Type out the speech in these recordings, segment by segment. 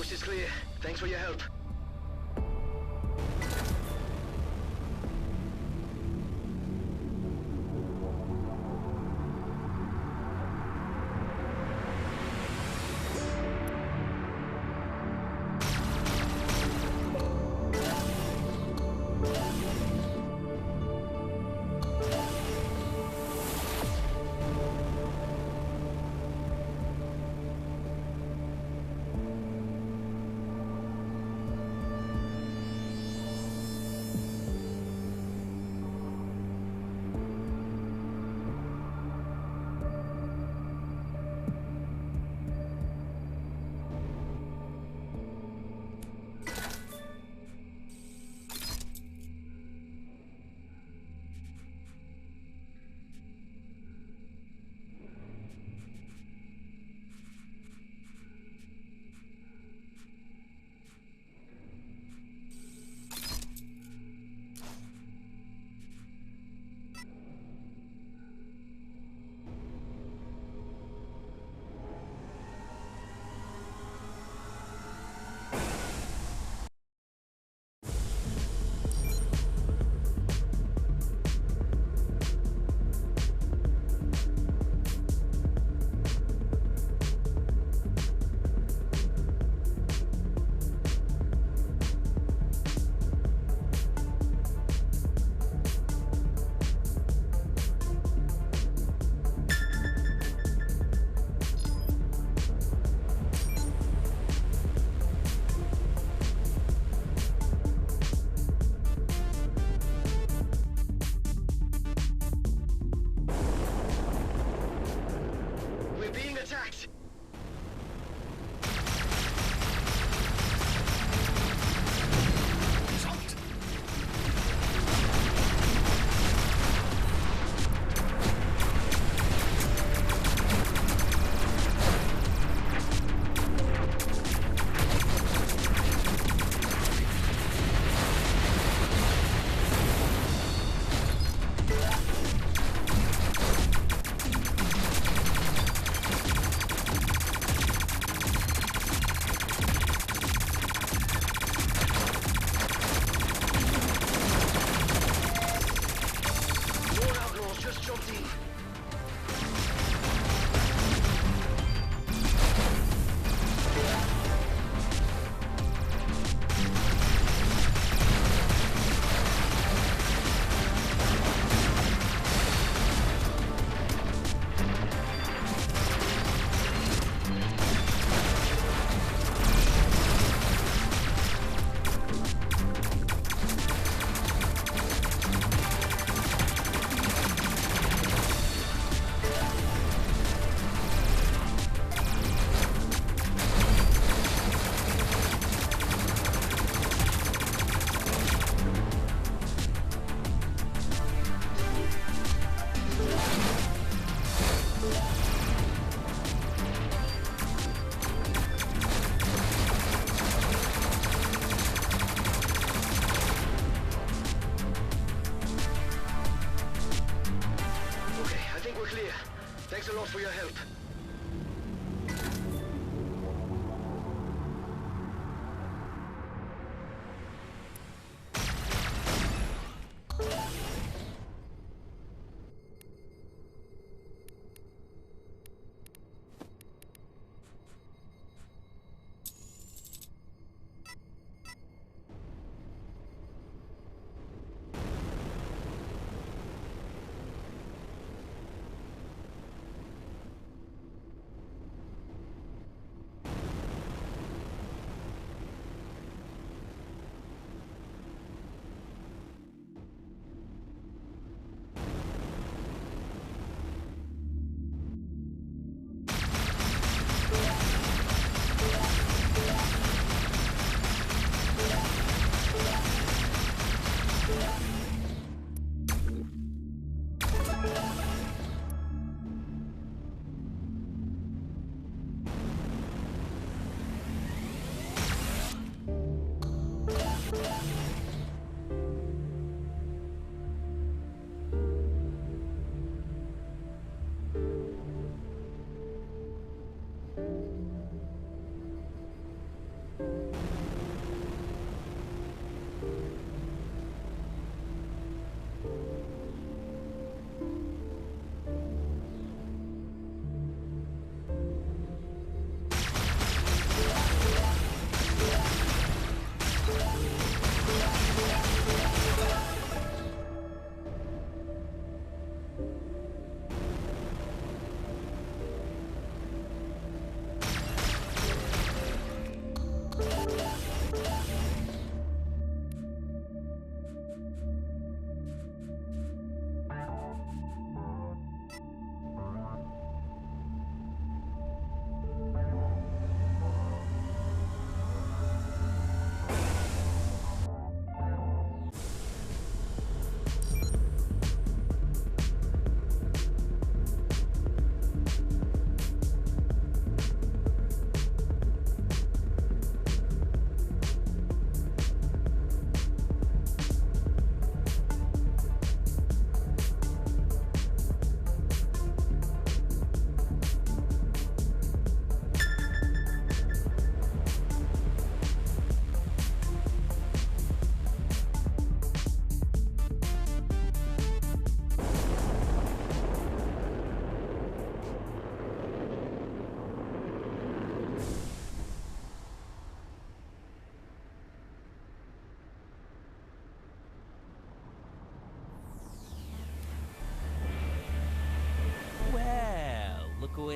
Coast is clear. Thanks for your help.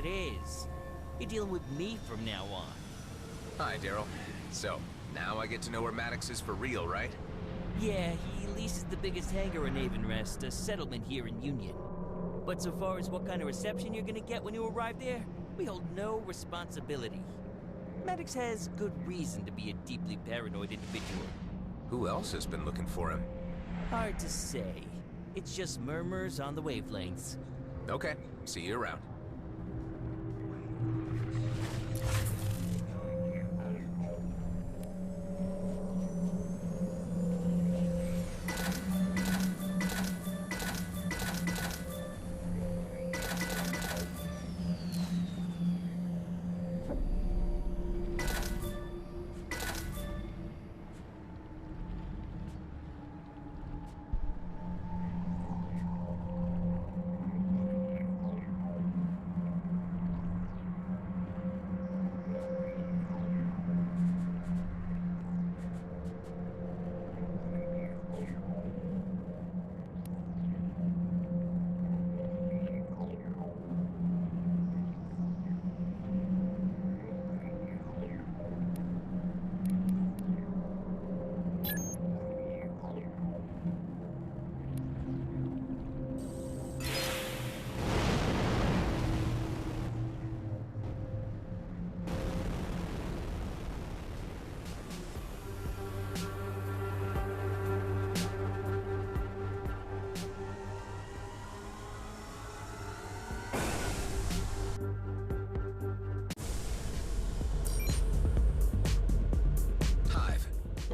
it is. You're dealing with me from now on. Hi, Daryl. So, now I get to know where Maddox is for real, right? Yeah, he leases the biggest hangar in Avonrest, a settlement here in Union. But so far as what kind of reception you're gonna get when you arrive there, we hold no responsibility. Maddox has good reason to be a deeply paranoid individual. Who else has been looking for him? Hard to say. It's just murmurs on the wavelengths. Okay, see you around.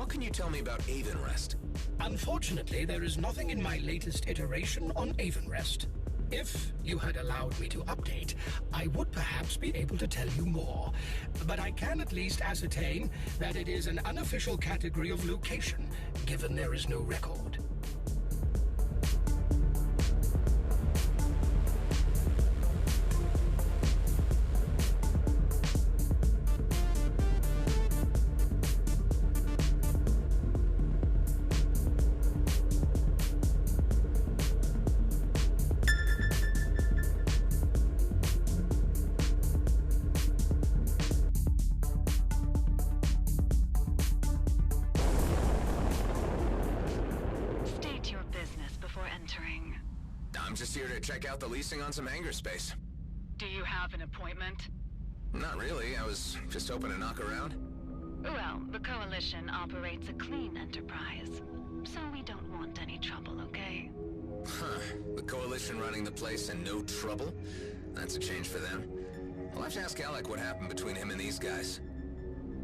What can you tell me about Avonrest? Unfortunately, there is nothing in my latest iteration on Avonrest. If you had allowed me to update, I would perhaps be able to tell you more. But I can at least ascertain that it is an unofficial category of location, given there is no record. I'm just here to check out the leasing on some hangar space. Do you have an appointment? Not really, I was just hoping to knock around. Well, the Coalition operates a clean enterprise, so we don't want any trouble, okay? Huh, the Coalition running the place and no trouble? That's a change for them. I'll have to ask Alec what happened between him and these guys.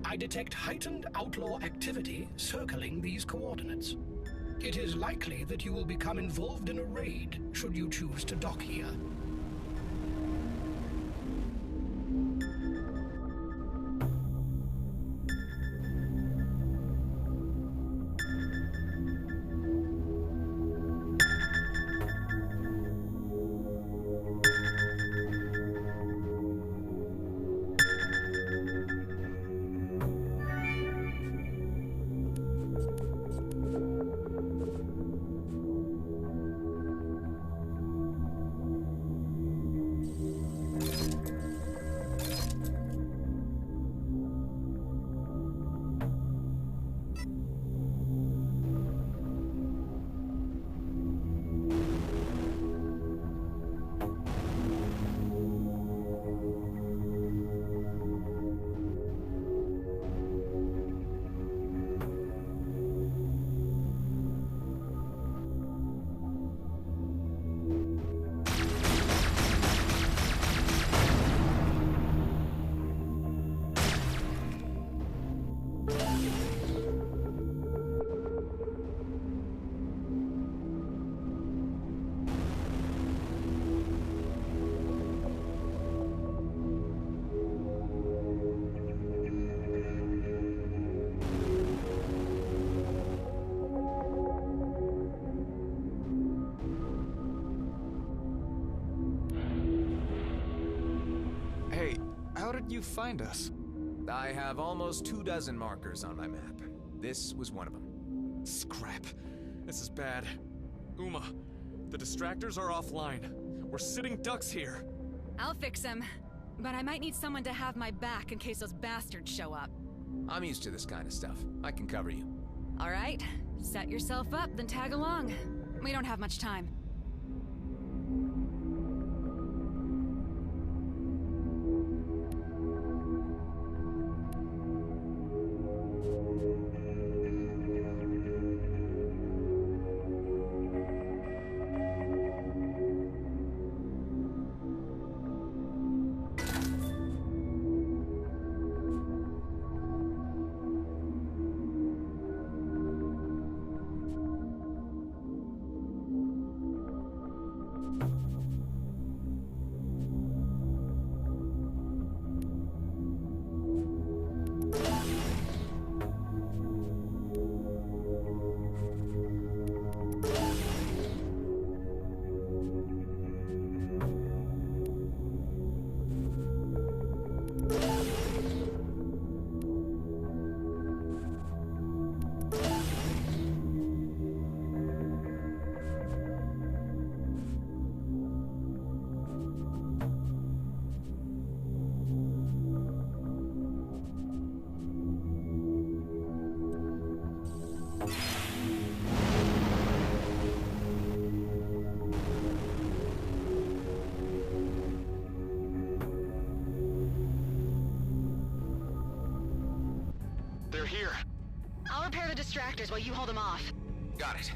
I detect heightened outlaw activity circling these coordinates. It is likely that you will become involved in a raid, should you choose to dock here. How did you find us? I have almost 24 markers on my map. This was one of them. Scrap. This is bad. Uma, the distractors are offline. We're sitting ducks here. I'll fix him. but I might need someone to have my back in case those bastards show up. I'm used to this kind of stuff. I can cover you. All right, set yourself up, then tag along. We don't have much time. They're here. I'll repair the distractors while you hold them off. Got it.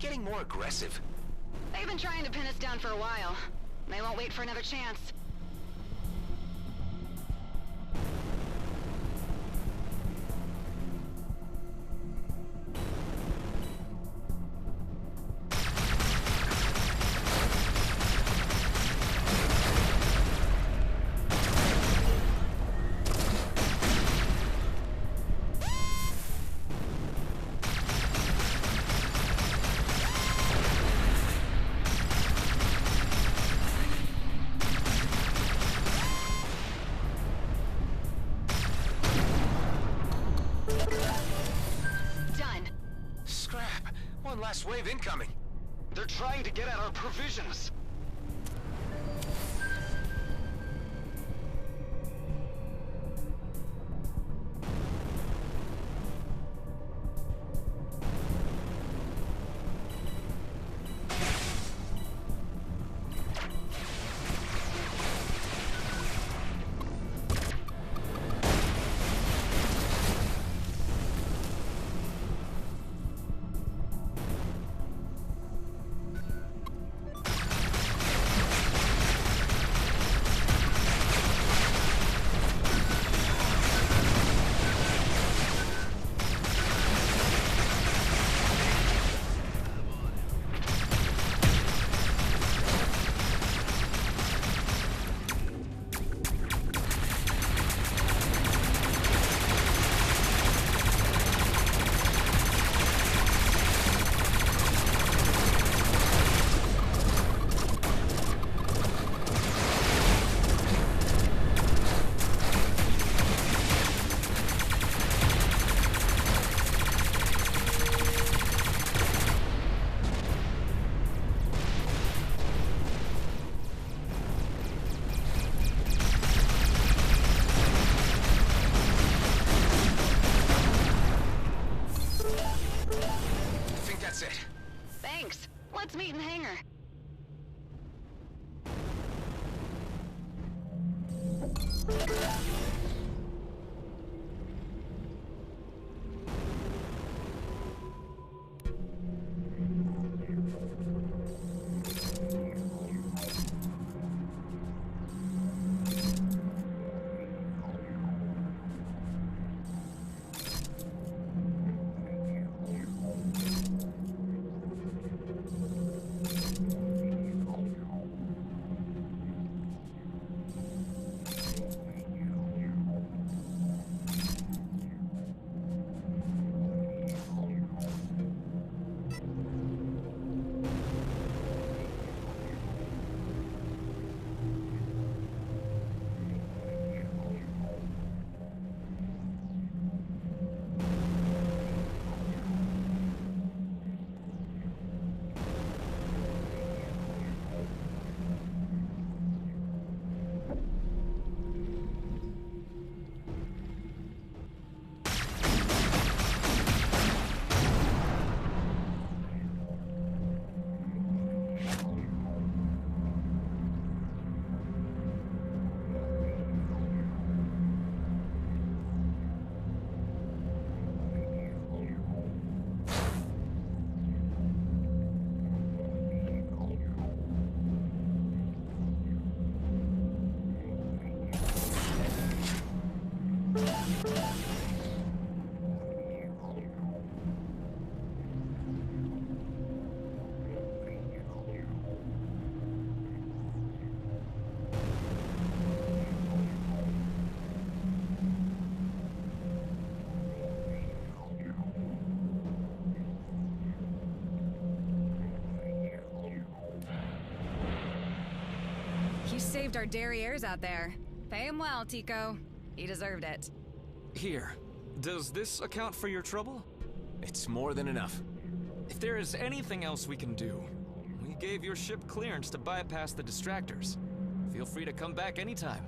getting more aggressive? They've been trying to pin us down for a while. They won't wait for another chance. One last wave incoming. They're trying to get at our provisions. Thanks. Let's meet in the hangar. You saved our derrieres out there. Pay him well, Tico. He deserved it. Here. Does this account for your trouble? It's more than enough. If there is anything else we can do, we gave your ship clearance to bypass the distractors. Feel free to come back anytime.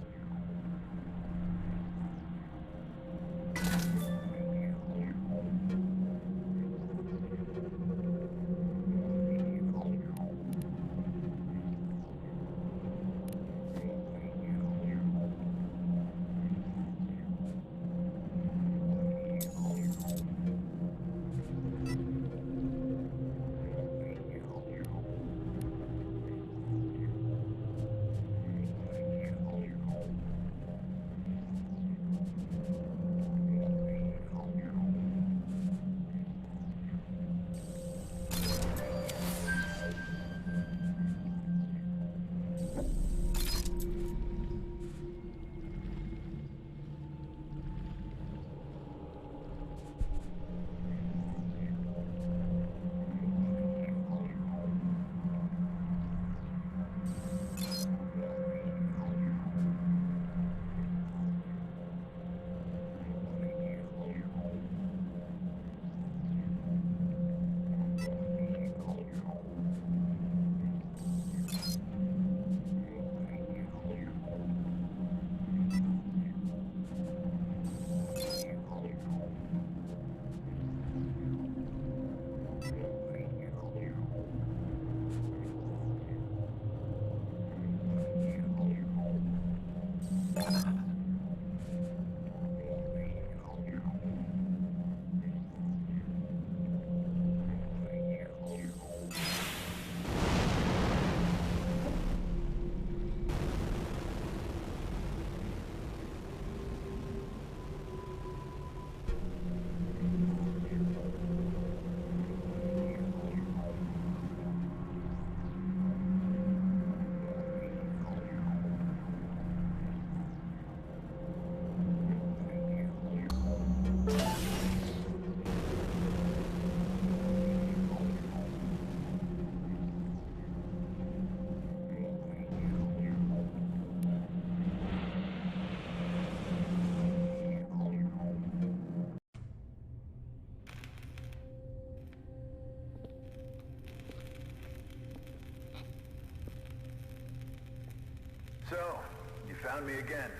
So, you found me again.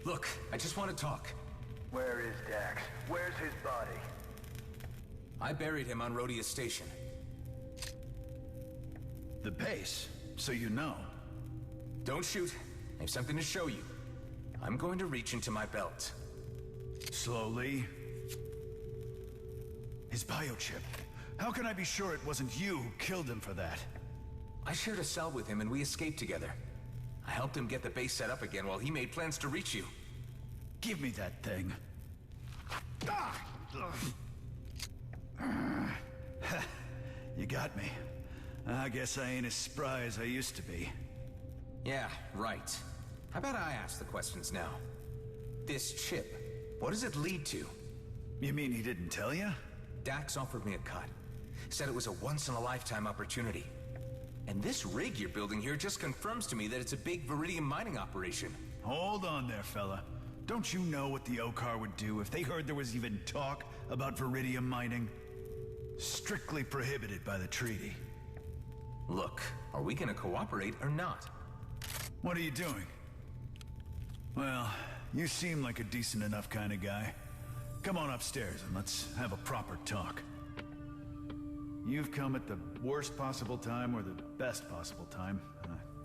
Look, I just want to talk. Where is Dax? Where's his body? I buried him on Rhodia Station. The base, so you know. Don't shoot. I have something to show you. I'm going to reach into my belt. Slowly. His biochip. How can I be sure it wasn't you who killed him for that? I shared a cell with him and we escaped together. I helped him get the base set up again while he made plans to reach you. Give me that thing. You got me. I guess I ain't as spry as I used to be. Yeah, right. How about I ask the questions now? This chip, what does it lead to? You mean he didn't tell you? Dax offered me a cut. Said it was a once-in-a-lifetime opportunity. And this rig you're building here just confirms to me that it's a big Viridium mining operation. Hold on there, fella. Don't you know what the Okar would do if they heard there was even talk about Viridium mining? Strictly prohibited by the treaty. Look, are we gonna cooperate or not? What are you doing? Well, you seem like a decent enough kind of guy. Come on upstairs and let's have a proper talk. You've come at the worst possible time or the best possible time.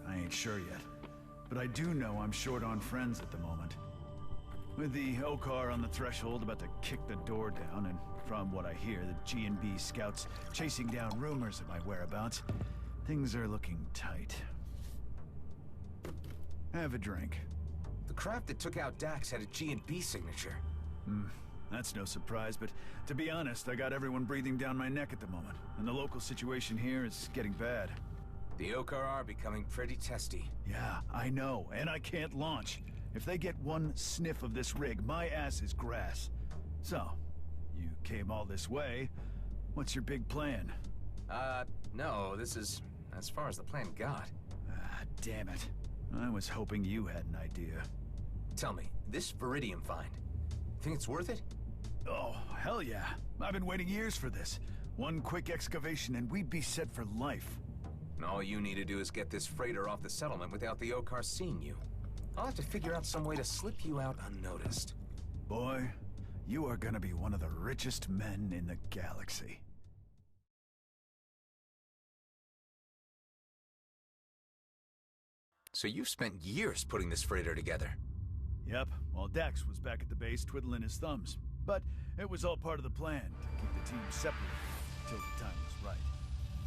I ain't sure yet. But I do know I'm short on friends at the moment. With the Okar on the threshold about to kick the door down, and from what I hear, the G&B scouts chasing down rumors of my whereabouts, things are looking tight. Have a drink. The craft that took out Dax had a G&B signature. That's no surprise, but to be honest, I got everyone breathing down my neck at the moment, and the local situation here is getting bad. The Okar are becoming pretty testy. Yeah, I know, and I can't launch. If they get one sniff of this rig, my ass is grass. So, you came all this way. What's your big plan? No, this is as far as the plan got. Damn it. I was hoping you had an idea. Tell me, this Viridium find, think it's worth it? Oh, hell yeah. I've been waiting years for this. One quick excavation and we'd be set for life. And all you need to do is get this freighter off the settlement without the Okar seeing you. I'll have to figure out some way to slip you out unnoticed. Boy, you are gonna be one of the richest men in the galaxy. So you've spent years putting this freighter together? Yep, while Dax was back at the base twiddling his thumbs. But it was all part of the plan, to keep the team separated until the time was right.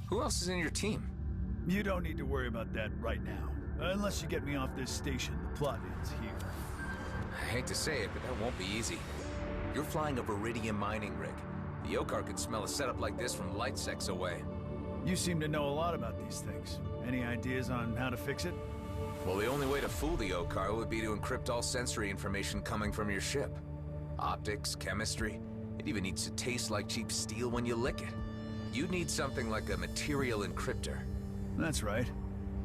Who else is in your team? You don't need to worry about that right now. Unless you get me off this station, the plot ends here. I hate to say it, but that won't be easy. You're flying a Viridium mining rig. The Okar could smell a setup like this from light secs away. You seem to know a lot about these things. Any ideas on how to fix it? Well, the only way to fool the Okar would be to encrypt all sensory information coming from your ship. Optics, chemistry, it even needs to taste like cheap steel when you lick it. You'd need something like a material encryptor. That's right.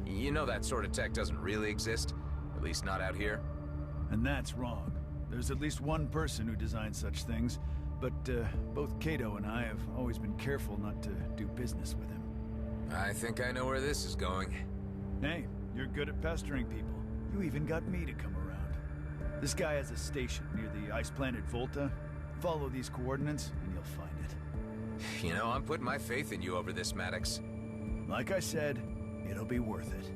You know that sort of tech doesn't really exist, at least not out here. And that's wrong. There's at least one person who designs such things, but both Kato and I have always been careful not to do business with him. I think I know where this is going. Hey, you're good at pestering people. You even got me to come around. This guy has a station near the ice planet Volta. Follow these coordinates and you'll find it. You know, I'm putting my faith in you over this, Maddox. Like I said, it'll be worth it.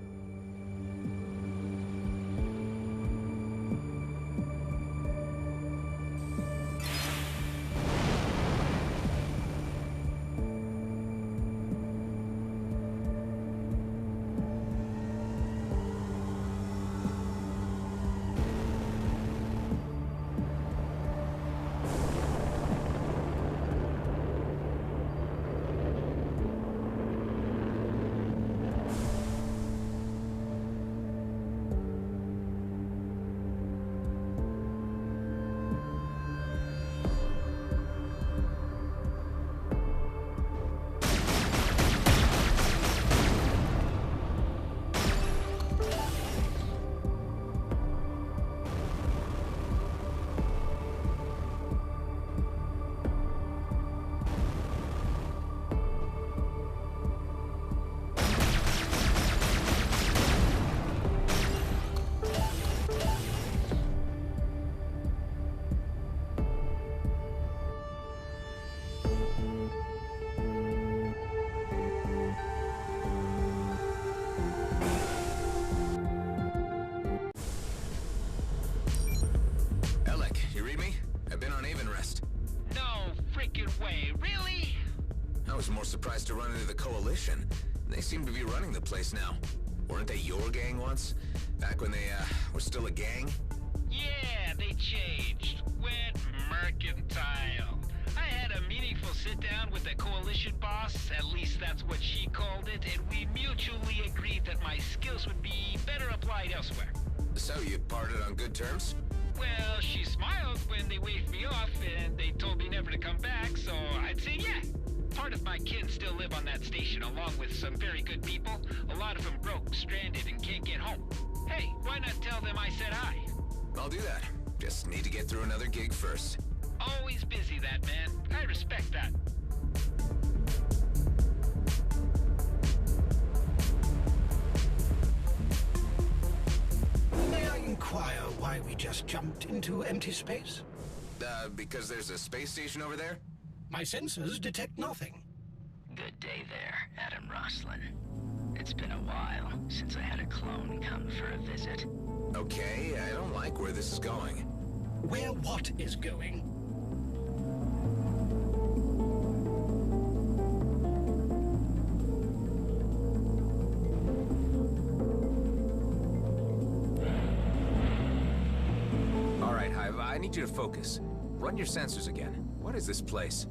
run into the Coalition. They seem to be running the place now. Weren't they your gang once? Back when they, were still a gang? Yeah, they changed. Went mercantile. I had a meaningful sit-down with the Coalition boss, at least that's what she called it, and we mutually agreed that my skills would be better applied elsewhere. So you parted on good terms? Well, she smiled when they waved me off, and they told me never to come back, so I'd say yeah. Part of my kin still live on that station, along with some very good people. A lot of them broke, stranded, and can't get home. Hey, why not tell them I said hi? I'll do that. Just need to get through another gig first. Always busy, that man. I respect that. May I inquire why we just jumped into empty space? Because there's a space station over there? My sensors detect nothing. Good day there, Adam Roslin. It's been a while since I had a clone come for a visit. Okay, I don't like where this is going. Where what is going? All right, Hive, I need you to focus. Run your sensors again. What is this place?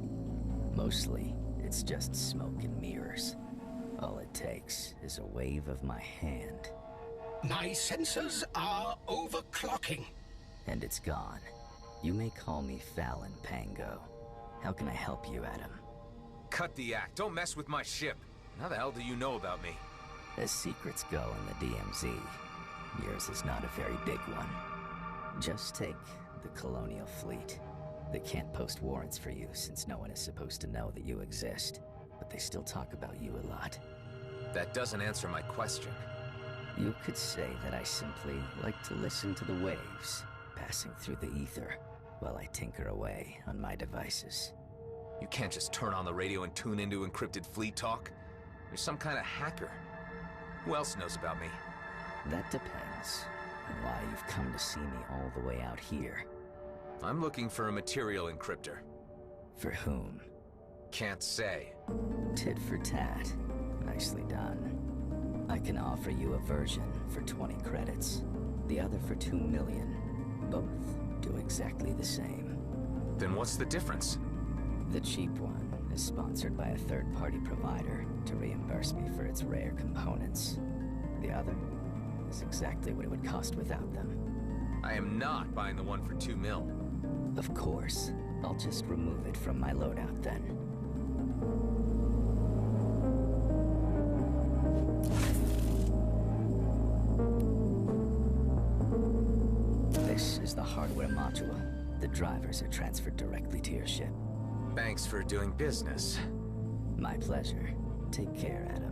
Mostly, it's just smoke and mirrors. All it takes is a wave of my hand. My sensors are overclocking. And it's gone. You may call me Fallon Pango. How can I help you, Adam? Cut the act. Don't mess with my ship. How the hell do you know about me? As secrets go in the DMZ, yours is not a very big one. Just take the Colonial Fleet. They can't post warrants for you since no one is supposed to know that you exist, but they still talk about you a lot. That doesn't answer my question. You could say that I simply like to listen to the waves passing through the ether while I tinker away on my devices. You can't just turn on the radio and tune into encrypted fleet talk. You're some kind of hacker. Who else knows about me? That depends on why you've come to see me all the way out here. I'm looking for a material encryptor. For whom? Can't say. Tit for tat. Nicely done. I can offer you a version for 20 credits, the other for 2 million. Both do exactly the same. Then what's the difference? The cheap one is sponsored by a third-party provider to reimburse me for its rare components. The other is exactly what it would cost without them. I am not buying the one for 2 mil. Of course. I'll just remove it from my loadout then. This is the hardware module. The drivers are transferred directly to your ship. Thanks for doing business. My pleasure. Take care, Adam.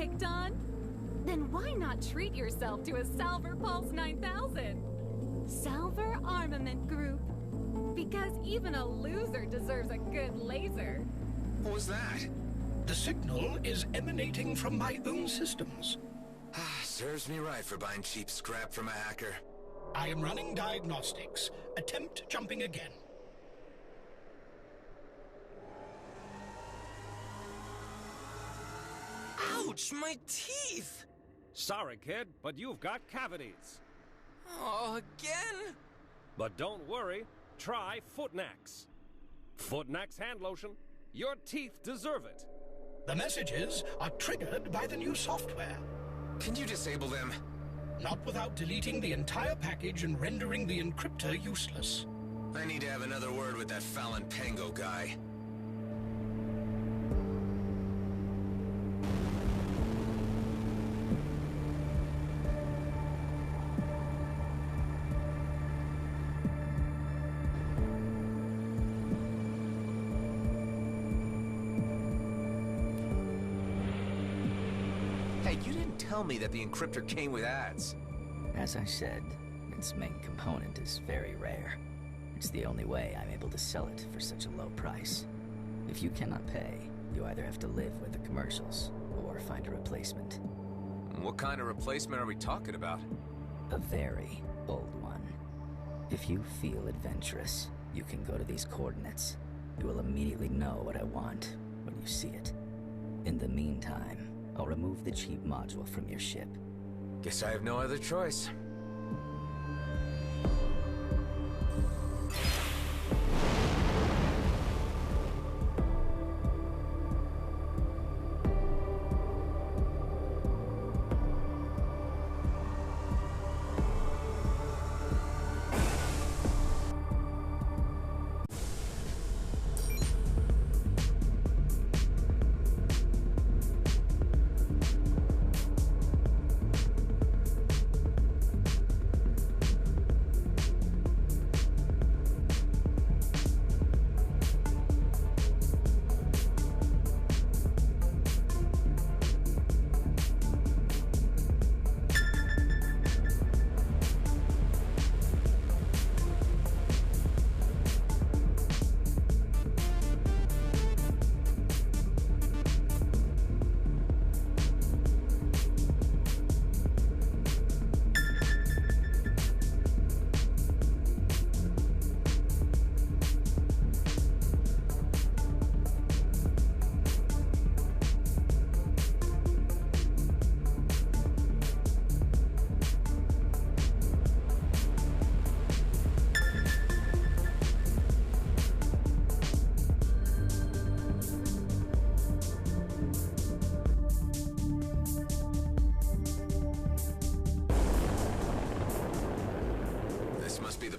picked on? Then why not treat yourself to a Salver Pulse 9000? Salver Armament Group. Because even a loser deserves a good laser. What was that? The signal is emanating from my own systems. Serves me right for buying cheap scrap from a hacker. I am running diagnostics. Attempt jumping again. Ouch, my teeth! Sorry, kid, but you've got cavities. Oh, again? But don't worry, try Footnax. Footnax hand lotion. Your teeth deserve it. The messages are triggered by the new software. Can you disable them? Not without deleting the entire package and rendering the encryptor useless. I need to have another word with that Fallon Pango guy. Hey, you didn't tell me that the encryptor came with ads. As I said, its main component is very rare. It's the only way I'm able to sell it for such a low price. If you cannot pay, you either have to live with the commercials or find a replacement. What kind of replacement are we talking about? A very old one. If you feel adventurous, you can go to these coordinates. You will immediately know what I want when you see it. In the meantime, I'll remove the cheap module from your ship. Guess I have no other choice.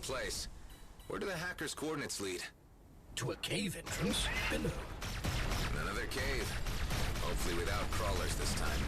Place. Where do the hackers' coordinates lead? To a cave entrance below. Another cave. Hopefully without crawlers this time.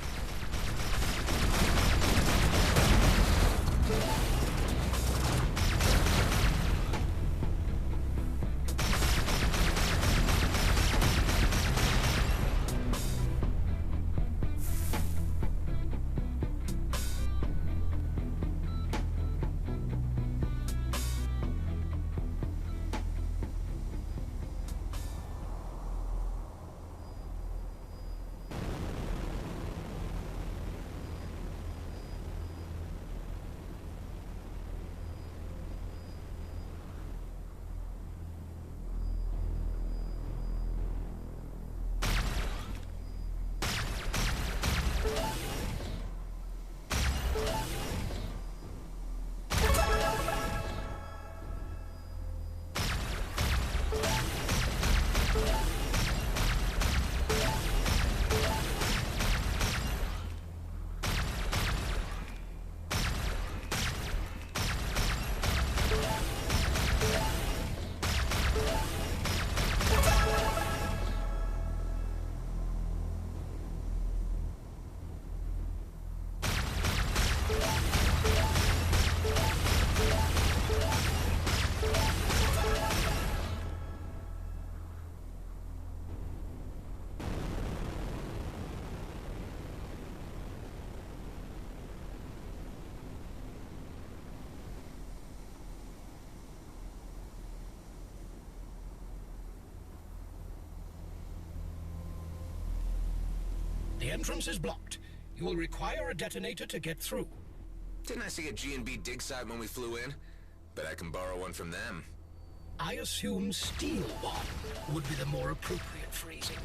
The entrance is blocked. You will require a detonator to get through. Didn't I see a G&B dig site when we flew in? Bet I can borrow one from them. I assume steel one would be the more appropriate phrasing.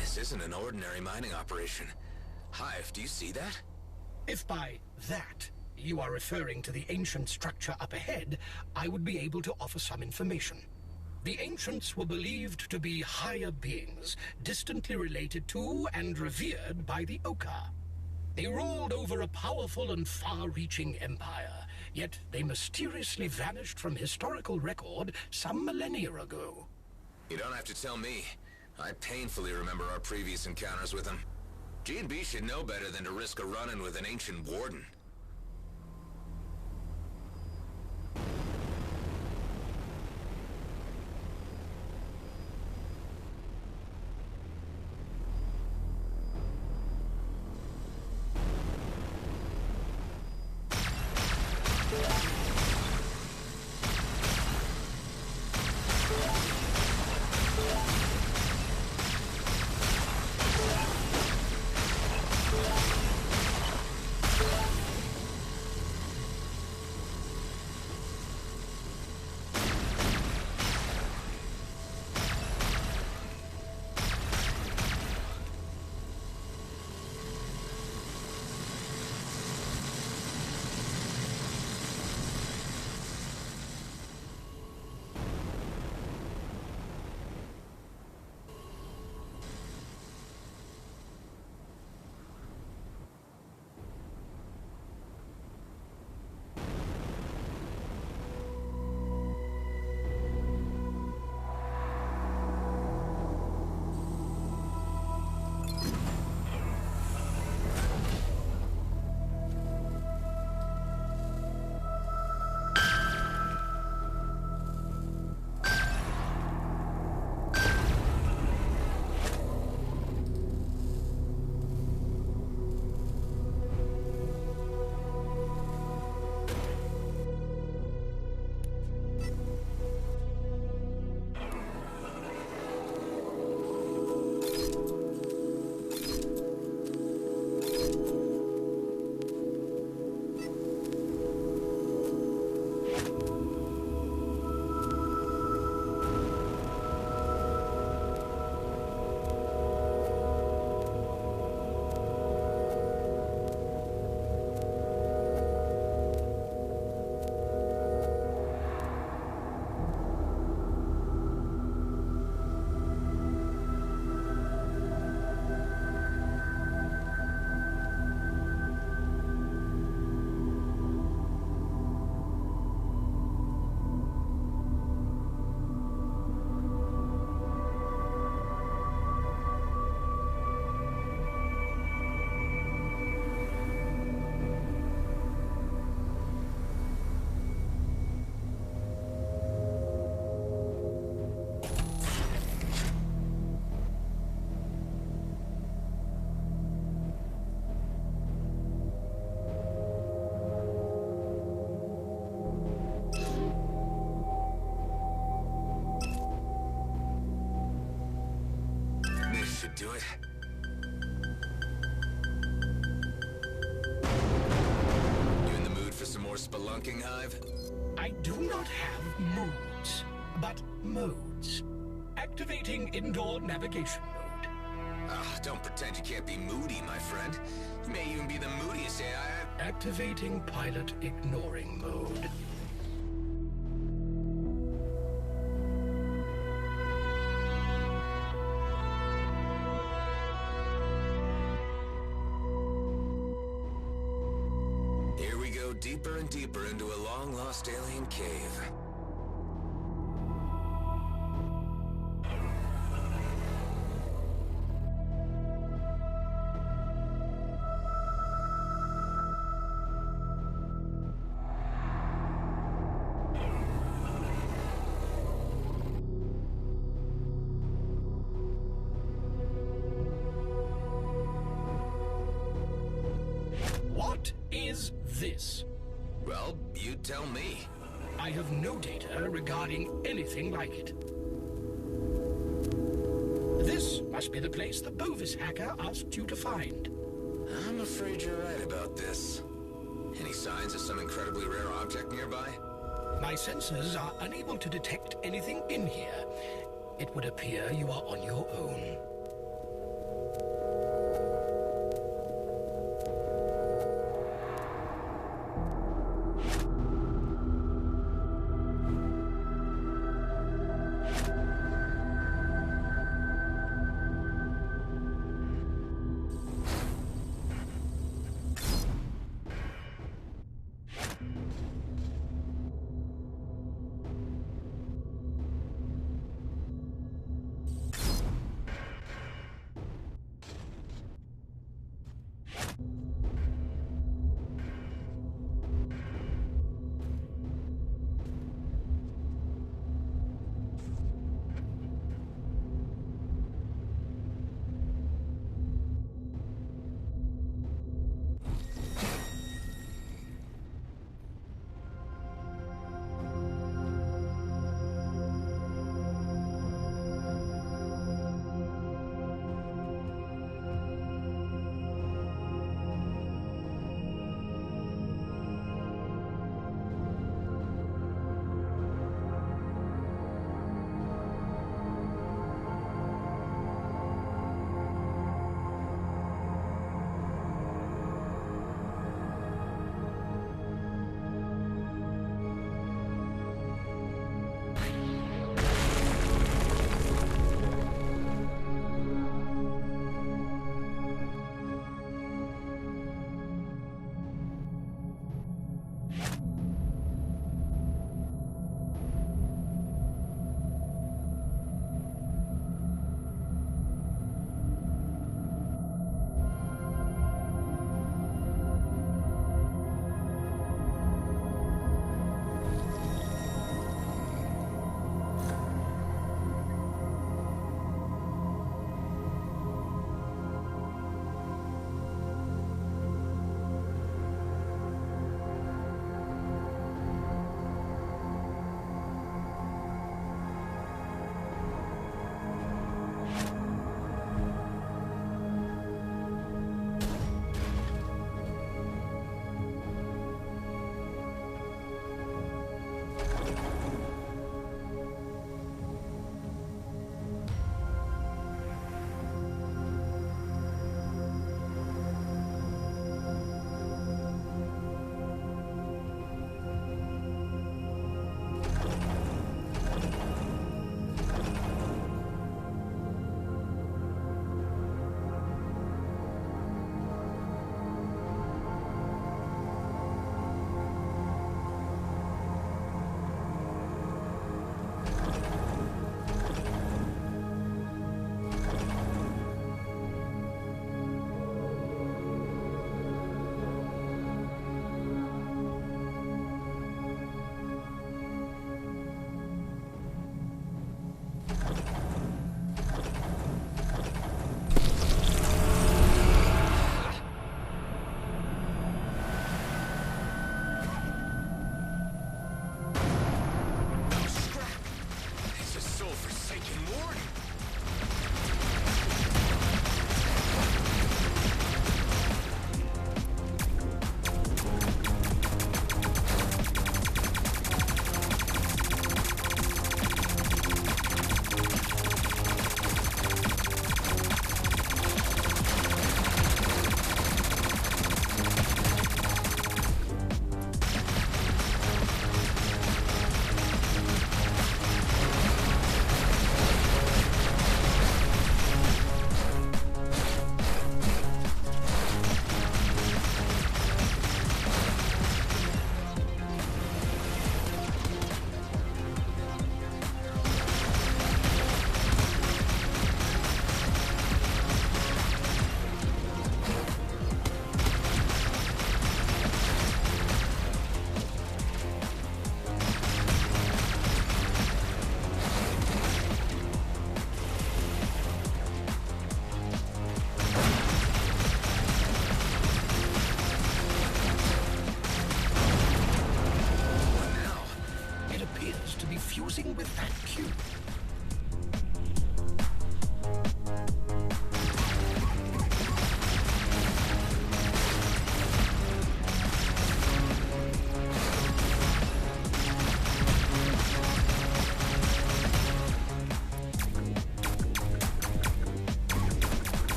This isn't an ordinary mining operation. Hive, do you see that? If by that you are referring to the ancient structure up ahead, I would be able to offer some information. The ancients were believed to be higher beings, distantly related to and revered by the Oka. They ruled over a powerful and far-reaching empire, yet they mysteriously vanished from historical record some millennia ago. You don't have to tell me. I painfully remember our previous encounters with them. G&B should know better than to risk a run-in with an ancient warden. Do it. You in the mood for some more spelunking, Hive? I do not have moods, but modes. Activating indoor navigation mode. Ah, don't pretend you can't be moody, my friend. You may even be the moodiest AI. Activating pilot ignoring mode. Deeper and deeper into a long-lost alien cave. What is this? Well, you tell me. I have no data regarding anything like it. Must be the place the Bovis hacker asked you to find. I'm afraid you're right about this. Any signs of some incredibly rare object nearby? My sensors are unable to detect anything in here. It would appear you are on your own.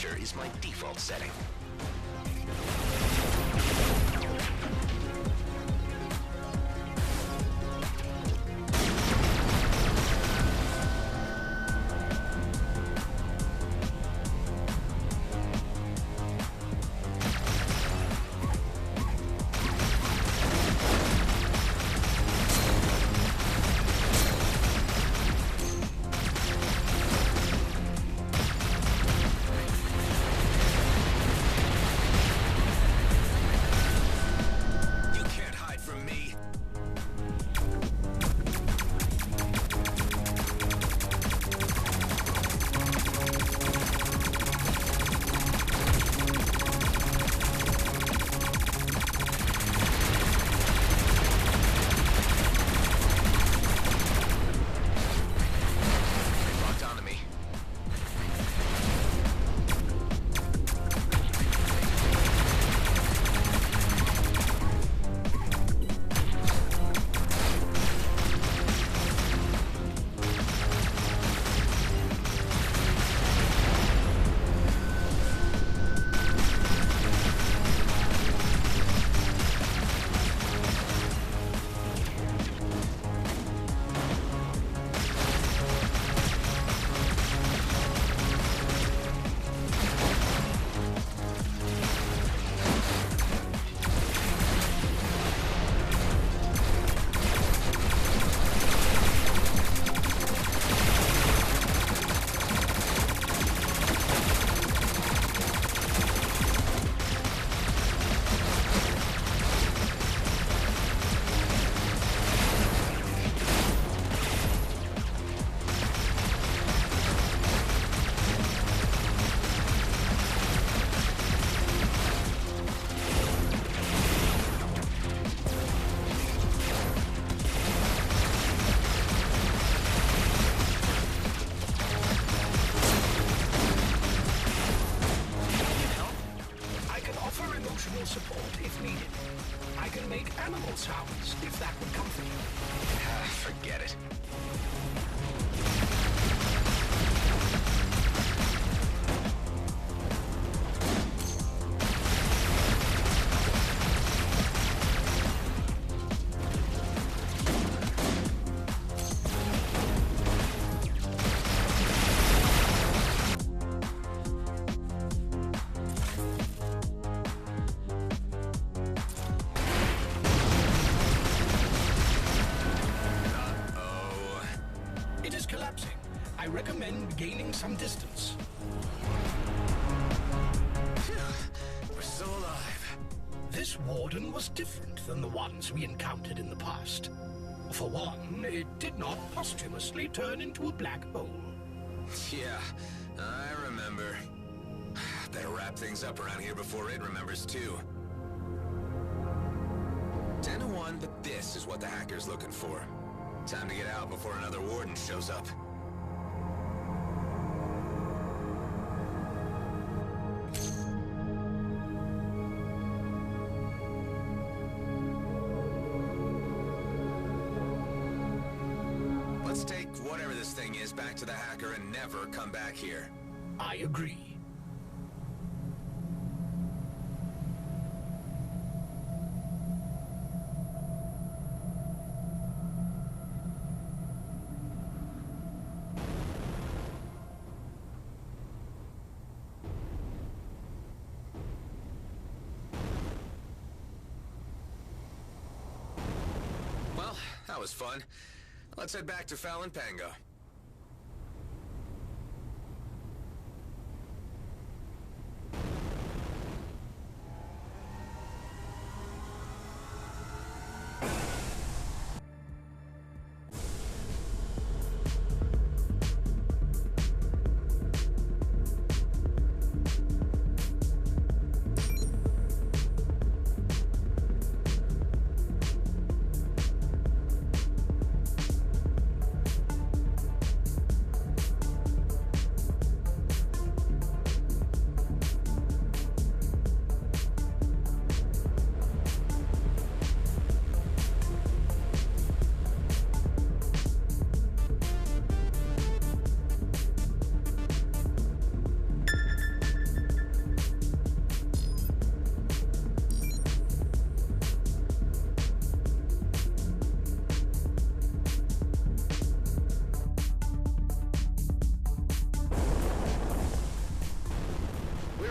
pressure is my default setting. sounds, if that would comfort you. Forget it. I recommend gaining some distance. We're still alive. This warden was different than the ones we encountered in the past. For one, it did not posthumously turn into a black hole. Yeah, I remember. Better wrap things up around here before it remembers too. 10-1, but this is what the hacker's looking for. Time to get out before another warden shows up. Let's take whatever this thing is back to the hacker and never come back here. I agree. Well, that was fun. Let's head back to Fallon Pango.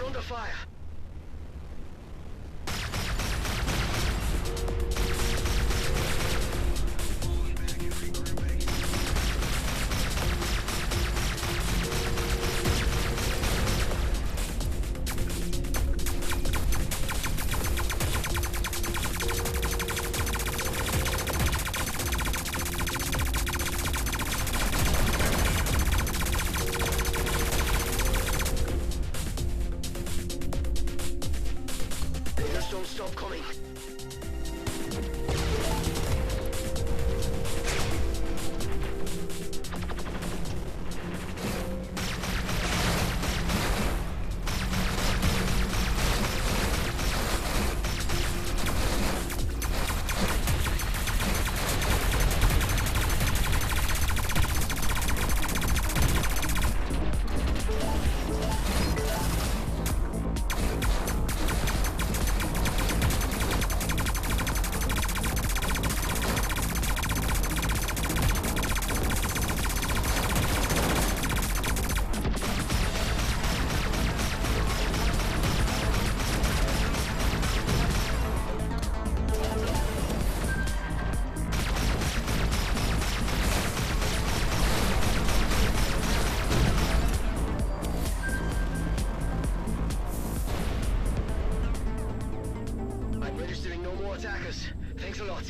under fire. Don't stop coming. Attackers. Thanks a lot.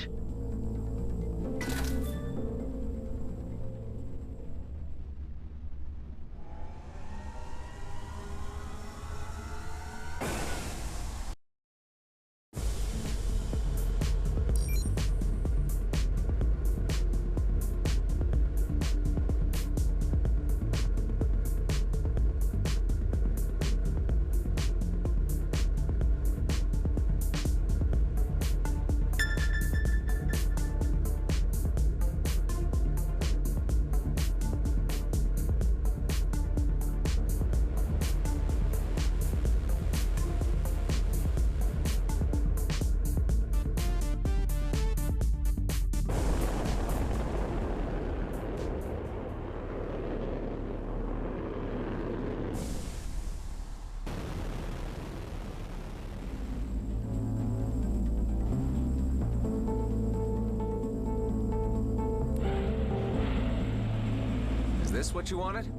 Is this what you wanted?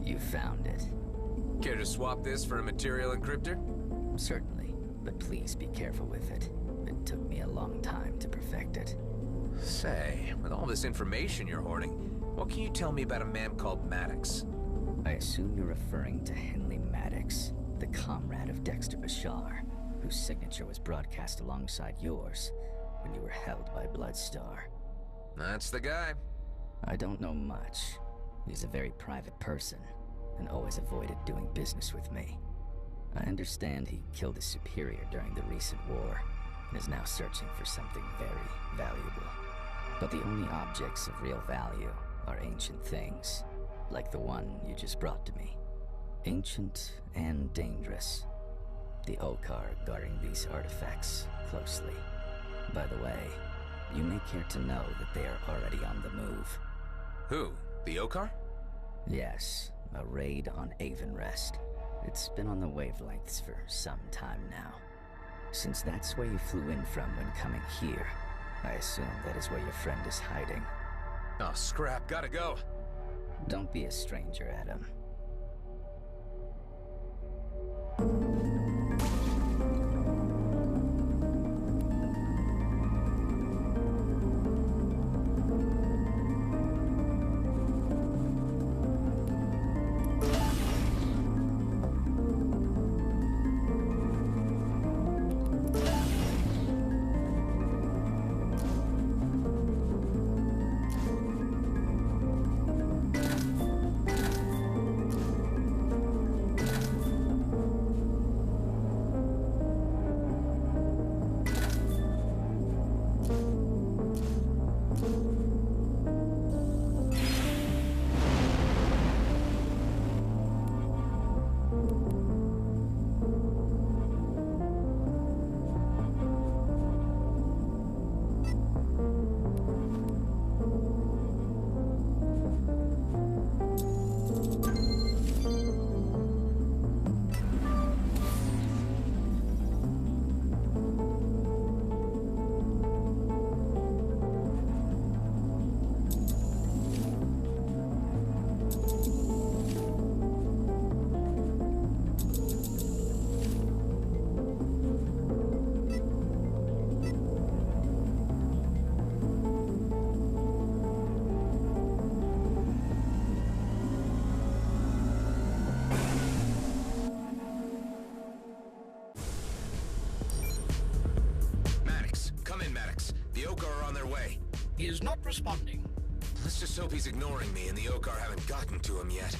You found it. Care to swap this for a material encryptor? Certainly, but please be careful with it. It took me a long time to perfect it. Say, with all this information you're hoarding, what can you tell me about a man called Maddox? I assume you're referring to Henley Maddox, the comrade of Dexter Bashar, whose signature was broadcast alongside yours when you were held by Bloodstar. That's the guy. I don't know much. He's a very private person, and always avoided doing business with me. I understand he killed his superior during the recent war, and is now searching for something very valuable. But the only objects of real value are ancient things, like the one you just brought to me. Ancient and dangerous. The Okar guarding these artifacts closely. By the way, you may care to know that they are already on the move. Who? The Okar? Yes, a raid on Avonrest. It's been on the wavelengths for some time now. Since that's where you flew in from when coming here, I assume that is where your friend is hiding. Oh, scrap, gotta go. Don't be a stranger, Adam. He is not responding. Let's just hope he's ignoring me and the Okar haven't gotten to him yet.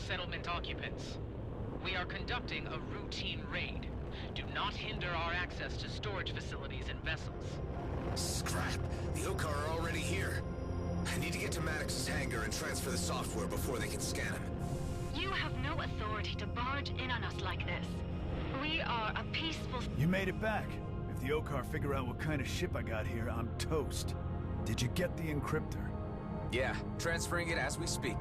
Settlement occupants. We are conducting a routine raid. Do not hinder our access to storage facilities and vessels. Scrap! The Okar are already here. I need to get to Maddox's hangar and transfer the software before they can scan him. You have no authority to barge in on us like this. We are a peaceful... You made it back. If the Okar figure out what kind of ship I got here, I'm toast. Did you get the encryptor? Yeah, transferring it as we speak.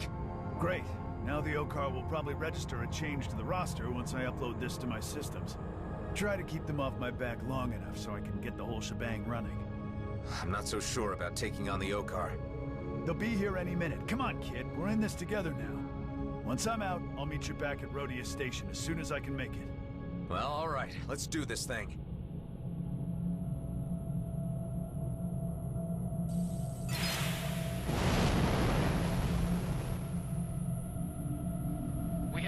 Great. Now the Okar will probably register a change to the roster once I upload this to my systems. Try to keep them off my back long enough so I can get the whole shebang running. I'm not so sure about taking on the Okar. They'll be here any minute. Come on, kid. We're in this together now. Once I'm out, I'll meet you back at Rhodia Station as soon as I can make it. Well, all right. Let's do this thing.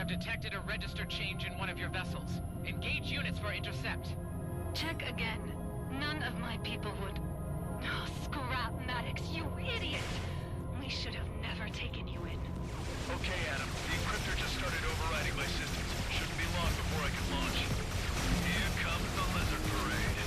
Detected a register change in one of your vessels. Engage units for intercept. Check again. None of my people would... Oh, scrap Maddox, you idiot! We should have never taken you in. Okay, Adam. The encryptor just started overriding my systems. Shouldn't be long before I can launch. Here comes the lizard parade.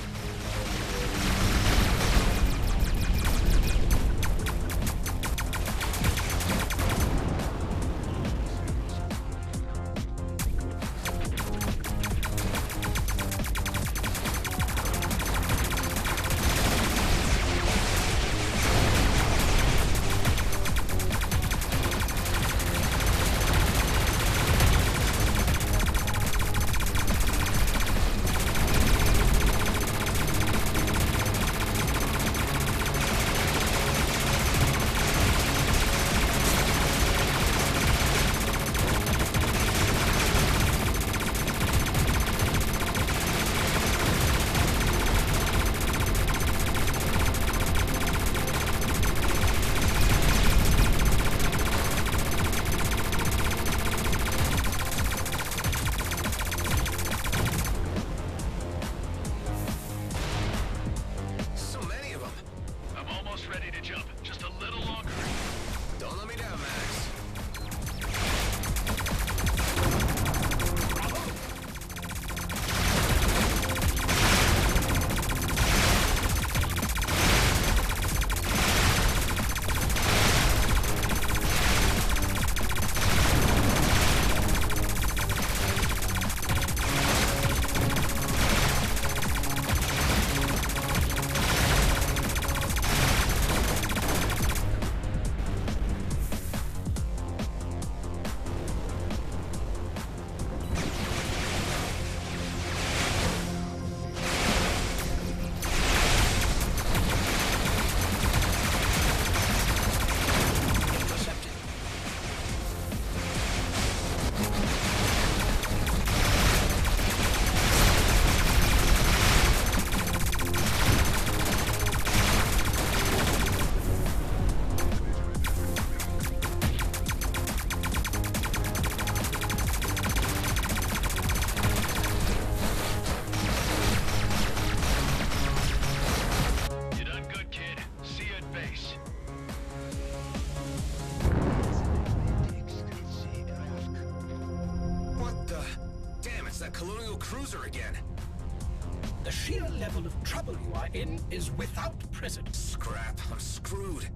The sheer level of trouble you are in is without precedent. Scrap. I'm screwed.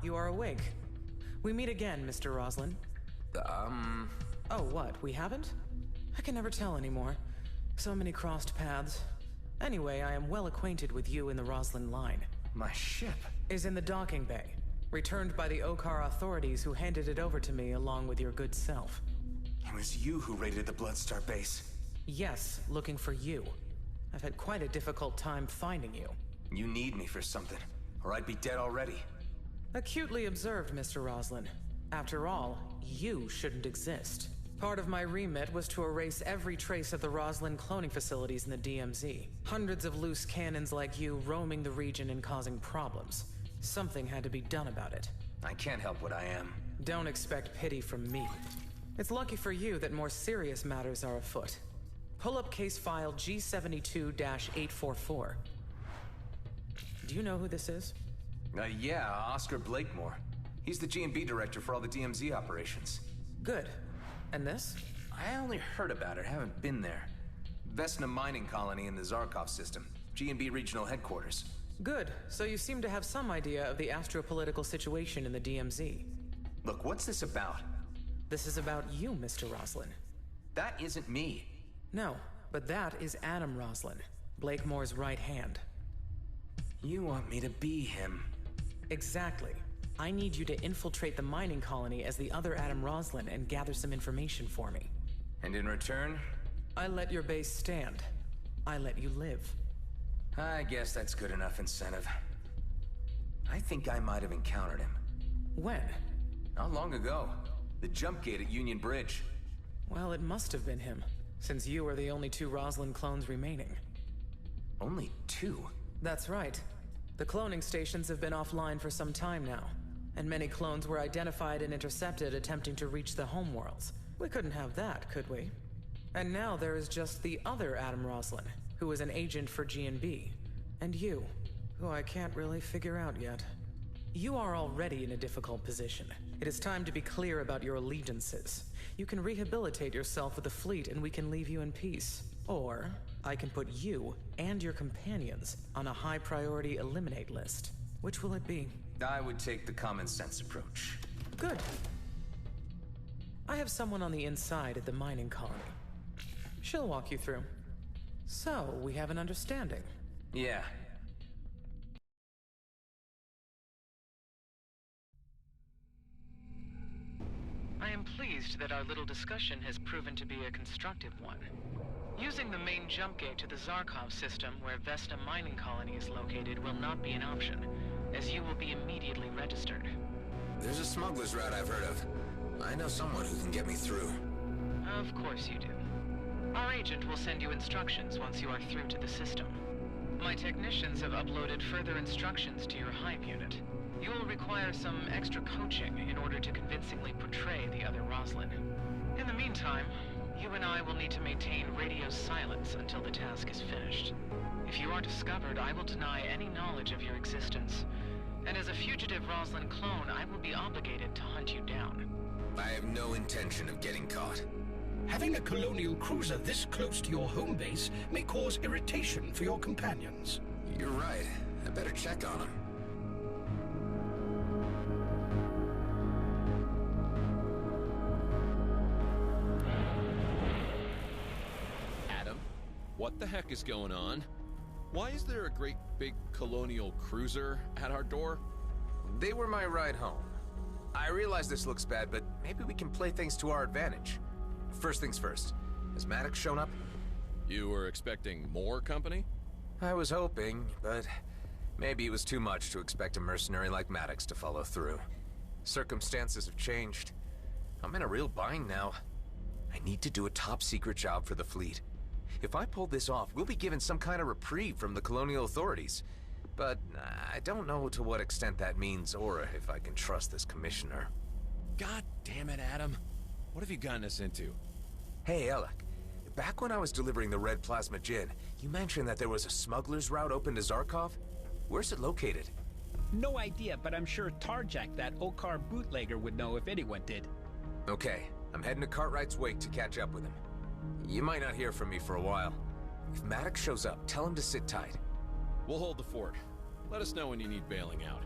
you are awake. We meet again, Mr. Roslin. Oh, what? We haven't? I can never tell anymore. So many crossed paths. Anyway, I am well acquainted with you in the Roslin line. My ship is in the docking bay, returned by the Okar authorities who handed it over to me along with your good self. It was you who raided the Bloodstar base. Yes, looking for you. I've had quite a difficult time finding you. You need me for something, or I'd be dead already. Acutely observed, Mr. Roslin. After all, you shouldn't exist. Part of my remit was to erase every trace of the Roslin cloning facilities in the DMZ. Hundreds of loose cannons like you roaming the region and causing problems. Something had to be done about it. I can't help what I am. Don't expect pity from me. It's lucky for you that more serious matters are afoot. Pull up case file G72-844. Do you know who this is? Yeah, Oscar Blakemore. He's the G&B director for all the DMZ operations. Good. And this? I only heard about it, haven't been there. Vesna mining colony in the Zarkov system. G&B regional headquarters. Good. So you seem to have some idea of the astropolitical situation in the DMZ. Look, what's this about? This is about you, Mr. Roslin. That isn't me. No, but that is Adam Roslin, Blakemore's right hand. You want me to be him? Exactly. I need you to infiltrate the mining colony as the other Adam Roslin and gather some information for me. And in return? I let your base stand. I let you live. I guess that's good enough incentive. I think I might have encountered him. When? Not long ago. The jump gate at Union Bridge. Well, it must have been him, since you are the only 2 Roslin clones remaining. Only 2? That's right. The cloning stations have been offline for some time now, and many clones were identified and intercepted attempting to reach the homeworlds. We couldn't have that, could we? And now there is just the other Adam Roslin, who is an agent for G&B, and you, who I can't really figure out yet. You are already in a difficult position. It is time to be clear about your allegiances. You can rehabilitate yourself with the fleet and we can leave you in peace. Or, I can put you and your companions on a high-priority eliminate list. Which will it be? I would take the common sense approach. Good. I have someone on the inside at the mining colony. She'll walk you through. So, we have an understanding. Yeah. I am pleased that our little discussion has proven to be a constructive one. Using the main jump gate to the Zarkov system where Vesna mining colony is located will not be an option, as you will be immediately registered. There's a smuggler's route I've heard of. I know someone who can get me through. Of course you do. Our agent will send you instructions once you are through to the system. My technicians have uploaded further instructions to your Hive unit. You will require some extra coaching in order to convincingly portray the other Roslin. In the meantime, you and I will need to maintain radio silence until the task is finished. If you are discovered, I will deny any knowledge of your existence. And as a fugitive Roslin clone, I will be obligated to hunt you down. I have no intention of getting caught. Having a colonial cruiser this close to your home base may cause irritation for your companions. You're right. I better check on them. What the heck is going on? Why is there a great big colonial cruiser at our door? They were my ride home. I realize this looks bad, but maybe we can play things to our advantage. First things first, has Maddox shown up? You were expecting more company? I was hoping, but maybe it was too much to expect a mercenary like Maddox to follow through. Circumstances have changed. I'm in a real bind now. I need to do a top-secret job for the fleet. If I pull this off, we'll be given some kind of reprieve from the colonial authorities. But I don't know to what extent that means, or if I can trust this commissioner. God damn it, Adam. What have you gotten us into? Hey, Alec. Back when I was delivering the red plasma gin, you mentioned that there was a smuggler's route open to Zarkov? Where's it located? No idea, but I'm sure Tarjak, that Okar bootlegger, would know if anyone did. Okay, I'm heading to Cartwright's wake to catch up with him. You might not hear from me for a while. If Maddox shows up, tell him to sit tight. We'll hold the fort. Let us know when you need bailing out.